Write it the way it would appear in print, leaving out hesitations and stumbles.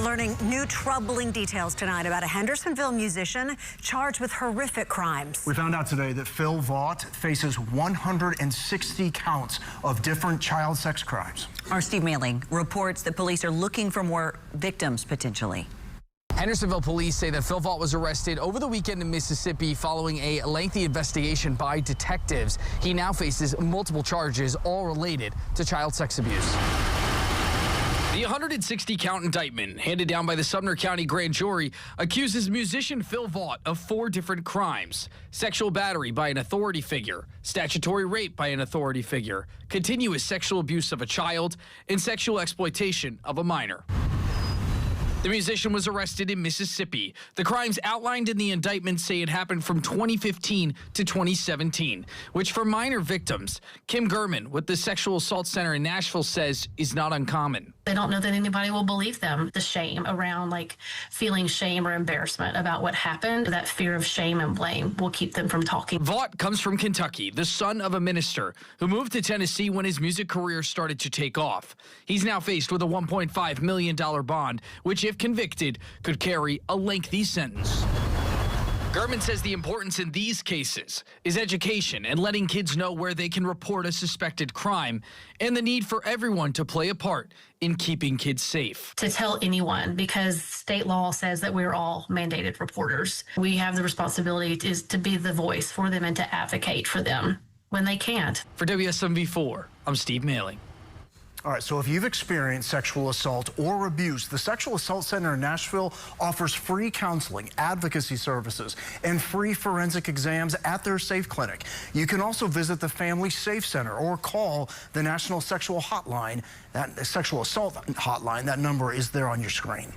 We're learning new troubling details tonight about a Hendersonville musician charged with horrific crimes. We found out today that Vaught faces 160 counts of different child sex crimes. Our Steve Mailing reports that police are looking for more victims potentially. Hendersonville police say that Vaught was arrested over the weekend in Mississippi following a lengthy investigation by detectives. He now faces multiple charges, all related to child sex abuse. The 160-count indictment handed down by the Sumner County Grand Jury accuses musician Vaught of 4 different crimes: sexual battery by an authority figure, statutory rape by an authority figure, continuous sexual abuse of a child, and sexual exploitation of a minor. The musician was arrested in Mississippi. The crimes outlined in the indictment say it happened from 2015 to 2017, which for minor victims, Kim Gurman with the Sexual Assault Center in Nashville says is not uncommon. They don't know that anybody will believe them. The shame around feeling shame or embarrassment about what happened, that fear of shame and blame will keep them from talking. Vaught comes from Kentucky, the son of a minister who moved to Tennessee when his music career started to take off. He's now faced with a $1.5 million bond, which if convicted could carry a lengthy sentence. Gurman says the importance in these cases is education and letting kids know where they can report a suspected crime, and the need for everyone to play a part in keeping kids safe. To tell anyone, because state law says that we're all mandated reporters. We have the responsibility to be the voice for them and to advocate for them when they can't. For WSMV4, I'm Steve Mailing. All right, so if you've experienced sexual assault or abuse, the Sexual Assault Center in Nashville offers free counseling, advocacy services, and free forensic exams at their Safe Clinic. You can also visit the Family Safe Center or call the National Sexual Hotline, that Sexual Assault Hotline. That number is there on your screen.